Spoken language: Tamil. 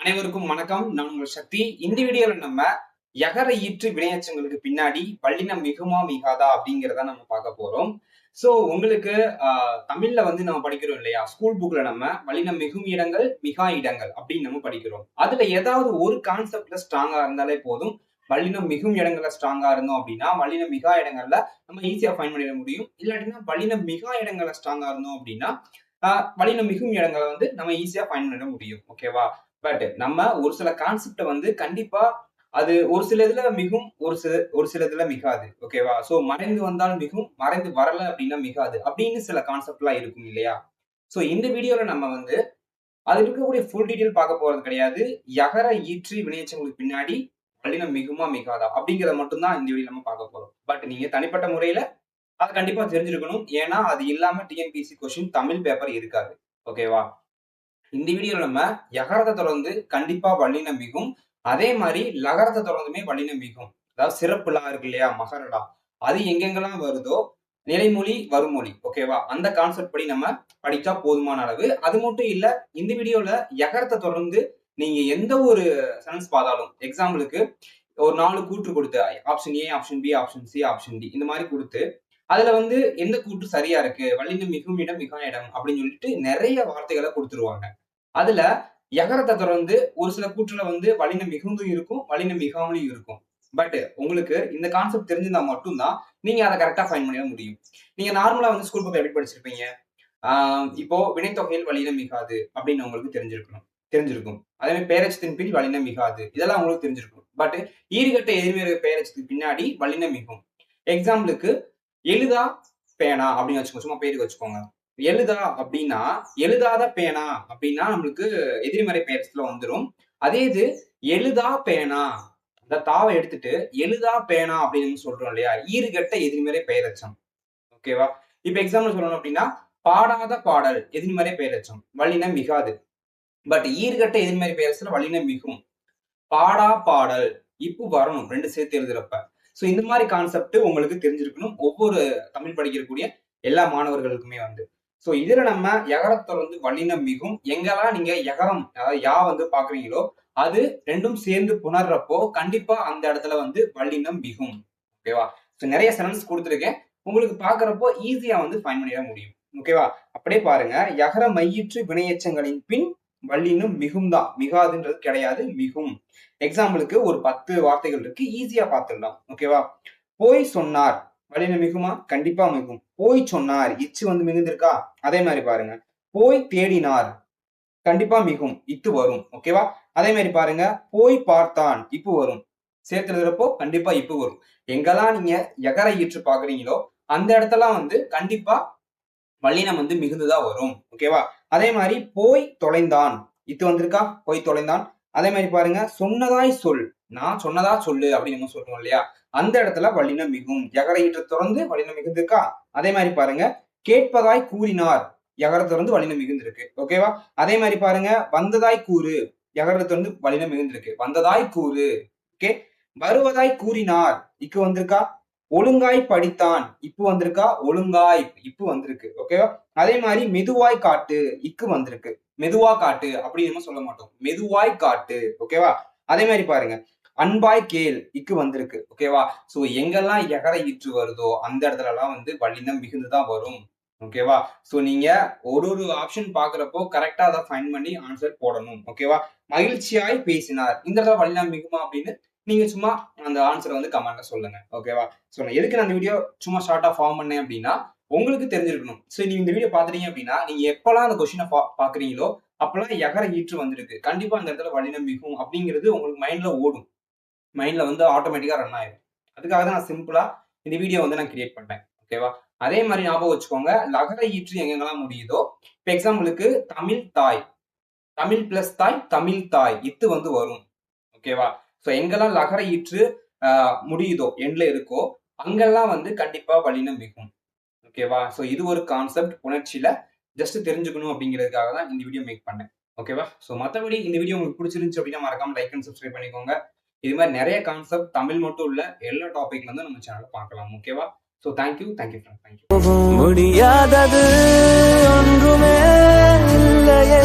அனைவருக்கும் வணக்கம். நான் உங்கள் சக்தி. இந்த வீடியோல நம்ம யகர ஈற்று வினையெச்சங்களுக்கு பின்னாடி வல்லினம் மிகுமா மிகாதா அப்படிங்கிறத நம்ம பார்க்க போறோம். சோ உங்களுக்கு தமிழ்ல நம்ம படிக்கிறோம் இல்லையா, ஸ்கூல் புக்ல நம்ம வல்லினம் மிகும் இடங்கள் மிகா இடங்கள் அப்படின்னு நம்ம படிக்கிறோம். அதுல ஏதாவது ஒரு கான்செப்ட்ல ஸ்ட்ராங்கா இருந்தாலே போதும். வல்லினம் மிகும் இடங்கள்ல ஸ்ட்ராங்கா இருந்தோம் அப்படின்னா வல்லினம் மிகா இடங்கள்ல நம்ம ஈஸியா ஃபைண்ட் பண்ணிட முடியும். இல்லாட்டினா வல்லினம் மிகா இடங்கள்ல ஸ்ட்ராங்கா இருந்தோம் அப்படின்னா வல்லினம் மிகும் இடங்களை நம்ம ஈஸியா ஃபைண்ட் பண்ணிட முடியும். ஓகேவா? பட் நம்ம ஒரு சில கான்செப்ட கண்டிப்பா அது ஒரு சில இதுல மிகும், ஒரு சில இதுல மிகாது. ஓகேவா? சோ மறைந்து வந்தால் மிகும், மறைந்து வரல அப்படின்னா மிகாது அப்படின்னு சில கான்செப்ட் எல்லாம் இருக்கும் இல்லையா? சோ இந்த வீடியோல நம்ம அது இருக்கக்கூடிய ஃபுல் டீடைல் பார்க்க போறது கிடையாது. யகர ஈற்று வினையெச்சங்களுக்கு பின்னாடி வல்லினம் மிகுமா மிகாதா அப்படிங்கறத மட்டும்தான் இந்த வீடியோ நம்ம பார்க்க போறோம். பட் நீங்க தனிப்பட்ட முறையில அதை கண்டிப்பா தெரிஞ்சிருக்கணும். ஏன்னா அது இல்லாம டிஎன்பிஎஸ்சி கொஸ்டின் தமிழ் பேப்பர் இருக்காது. ஓகேவா? இந்த வீடியோல நம்ம யகரத்தை தொடர்ந்து கண்டிப்பா வல்லினம் மிகும், அதே மாதிரி லகரத்தை தொடர்ந்துமே வல்லினம் மிகும். அதாவது சிறப்புலா இருக்கு இல்லையா, மகரடா, அது எங்கெங்கெல்லாம் வருதோ நிலைமொழி வருமொழி. ஓகேவா? அந்த கான்செப்ட் படி நம்ம படிச்சா போதுமான அளவு. அது மட்டும் இல்ல, இந்த வீடியோல யகரத்தை தொடர்ந்து நீங்க எந்த ஒரு சென்டென்ஸ் பார்த்தாலும், எக்ஸாம்பிளுக்கு ஒரு 4 கூற்று கொடுத்து option A, option B, option C, option D இந்த மாதிரி கொடுத்து அதுல எந்த கூற்று சரியா இருக்கு, வல்லினம் மிகும் இடம் மிகா இடம் அப்படின்னு சொல்லிட்டு நிறைய வார்த்தைகளை கொடுத்துருவாங்க. அதுல யகரத்தை தொடர்ந்து ஒரு சில கூற்றுல வல்லினம் மிகுந்தும் இருக்கும், வல்லினம் மிகாமலும் இருக்கும். பட் உங்களுக்கு இந்த கான்செப்ட் தெரிஞ்சிருந்தா மட்டும்தான் நீங்க அதை கரெக்டா ஃபைண்ட் பண்ணிட முடியும். நீங்க நார்மலா ஸ்கூல் புக் எப்படி படிச்சிருப்பீங்க? இப்போ வினைத்தொகையில் வல்லினம் மிகாது அப்படின்னு உங்களுக்கு தெரிஞ்சிருக்கும். அதே மாதிரி பெயரெச்சத்தின் பின் வல்லினம் மிகாது, இதெல்லாம் உங்களுக்கு தெரிஞ்சிருக்கும். பட் ஈறுகட்ட எதிர்மறை பெயரெச்சத்துக்கு பின்னாடி வல்லினம் மிகும். எக்ஸாம்பிளுக்கு எழுதா பேனா அப்படின்னு வச்சுக்கோங்க, சும்மா பேருக்கு வச்சுக்கோங்க. எழுதா அப்படின்னா எழுதாத பேனா அப்படின்னா நம்மளுக்கு எதிர்மறை பெயர்ச்சில வந்துடும். அதே இது எழுதா பேனா, அந்த தாவை எடுத்துட்டு எழுதா பேனா அப்படின்னு சொல்றோம் இல்லையா, ஈறுகட்ட எதிர்மறை பெயரெச்சம். ஓகேவா? இப்ப எக்ஸாம்பிள் சொல்லணும் அப்படின்னா பாடாத பாடல் எதிர்மறை பெயரெச்சம், வல்லினம் மிகாது. பட் ஈறுகட்ட எதிர்மறை பெயர்ச்சில வல்லினம் மிகும். பாடா பாடல் இப்பு வரணும் ரெண்டு சேர்த்து எழுதுறப்ப. சோ இந்த மாதிரி கான்செப்ட் உங்களுக்கு தெரிஞ்சிருக்கணும், ஒவ்வொரு தமிழ் படிக்கக்கூடிய எல்லா மாணவர்களுக்குமே சோ இதுல நம்ம யகரத்தை வல்லினம் மிகும். எங்கெல்லாம் நீங்க யகரம் அதாவது யா பாக்குறீங்களோ அது ரெண்டும் சேர்ந்து புணர்றப்போ கண்டிப்பா அந்த இடத்துல வல்லினம் மிகும். ஓகேவா? சோ நிறைய சென்டென்ஸ் கொடுத்துருக்கேன், உங்களுக்கு பாக்குறப்போ ஈஸியா ஃபைண்ட் பண்ணிட முடியும். ஓகேவா? அப்படியே பாருங்க, யகர மையிற்று வினையெச்சங்களின் பின் வல்லினம் மிகும்தான், மிகாதுன்றது கிடையாது, மிகும். எக்ஸாம்பிளுக்கு ஒரு 10 வார்த்தைகள் இருக்கு, ஈஸியா பார்த்துடலாம். ஓகேவா? போய் சொன்னார் வல்லினம் மிகுமா? கண்டிப்பா மிகும். போய் சொன்னார், இச்சு மிகுந்திருக்கா? அதே மாதிரி பாருங்க, போய் தேடினார் கண்டிப்பா மிகும், இத்து வரும். ஓகேவா? அதே மாதிரி பாருங்க, போய் பார்த்தான் இப்பு வரும். சேர்த்து எழுதுறப்போ கண்டிப்பா இப்பு வரும். எங்கெல்லாம் நீங்க யகர ஈற்று பாக்குறீங்களோ அந்த இடத்தெல்லாம் கண்டிப்பா வல்லினம் மிகுந்துதான் வரும். ஓகேவா? அதே மாதிரி போய் தொலைந்தான், இத்து வந்திருக்கா? போய் தொலைந்தான். அதே மாதிரி பாருங்க, சொன்னதாய் சொல், நான் சொன்னதா சொல்லு அப்படின்னு நம்ம சொல்றோம் இல்லையா, அந்த இடத்துல வல்லினம் மிகும். யகர ஈற்றை தொடர்ந்து வல்லினம் மிகுந்திருக்கா? அதே மாதிரி பாருங்க, கேட்பதாய் கூறினார், யகரத்தை தொடர்ந்து வல்லினம் மிகுந்திருக்கு. ஓகேவா? அதே மாதிரி பாருங்க, வந்ததாய் கூறு, யகரத்தை தொடர்ந்து வல்லினம் மிகுந்திருக்கு, வந்ததாய் கூறு. ஓகே. வருவதாய் கூறினார், இக்கு வந்திருக்கா? ஒழுங்காய் படித்தான், இப்பு வந்திருக்கா? ஒழுங்காய் இப்பு வந்திருக்கு. ஓகேவா? அதே மாதிரி மெதுவாய் காட்டு, இக்கு வந்திருக்கு. மெதுவா காட்டு அப்படின்னு சொல்ல மாட்டோம், மெதுவாய் காட்டு. ஓகேவா? அதே மாதிரி பாருங்க, அன்பாய் கேள், இக்கு வந்திருக்கு. ஓகேவா? சோ எங்கெல்லாம் யகர ஈற்று வருதோ அந்த இடத்துல எல்லாம் வல்லினம் மிகுந்துதான் வரும். ஓகேவா? சோ நீங்க ஒரு ஆப்ஷன் பாக்குறப்போ கரெக்டா அதை ஃபைண்ட் பண்ணி ஆன்சர் போடணும். ஓகேவா? மகிழ்ச்சியாய் பேசினார், இந்த இடத்துல வல்லினம் மிகுமா அப்படின்னு நீங்க சும்மா அந்த ஆன்சரை கமெண்ட்ல சொல்லுங்க. ஓகேவா? சோ நான் எதுக்கு நான் இந்த வீடியோ சும்மா ஷார்ட்டா ஃபார்ம் பண்ணேன் அப்படின்னா உங்களுக்கு தெரிஞ்சிருக்கணும். சோ நீங்க இந்த வீடியோ பாத்துறீங்க அப்படின்னா நீங்க எப்பெல்லாம் அந்த கொஸ்டினை பாக்குறீங்களோ அப்பெல்லாம் யகர ஈற்று வந்திருக்கு, கண்டிப்பா அந்த இடத்துல வல்லினம் மிகும் அப்படிங்கிறது உங்களுக்கு மைண்ட்ல ஓடும், மைண்ட்ல ஆட்டோமேட்டிக்கா ரன் ஆயிடும். அதுக்காக தான் நான் சிம்பிளா இந்த வீடியோ நான் கிரியேட் பண்ணேன். ஓகேவா? அதே மாதிரி ஞாபகம் வச்சுக்கோங்க, லகர ஈற்று எங்கெங்கெல்லாம் முடியுதோ, இப்ப எக்ஸாம்பிளுக்கு தமிழ் தாய், தமிழ் பிளஸ் தாய், தமிழ் தாய், இத்து வரும். ஓகேவா? சோ எங்கெல்லாம் லகர ஈற்று முடியுதோ, எண்ட்ல இருக்கோ அங்கெல்லாம் கண்டிப்பா வல்லினம் மிகும். ஓகேவா? சோ இது ஒரு கான்செப்ட், உணர்ச்சியில ஜஸ்ட் தெரிஞ்சுக்கணும் அப்படிங்கிறதுக்காக தான் இந்த வீடியோ மேக் பண்ணேன். ஓகேவா? சோ மத்தபடி இந்த வீடியோ உங்களுக்கு பிடிச்சிருந்துச்சு அப்படின்னா மறக்காம லைக் அண்ட் சப்ஸ்கிரைப் பண்ணிக்கோங்க. இது மாதிரி நிறைய கான்செப்ட் தமிழ் மட்டும் இல்ல எல்லா டாபிக்ல நம்ம சேனல்ல பார்க்கலாம். ஓகேவா? So thank you friend, thank you. முடியாதது ஒன்றுமே இல்லையே.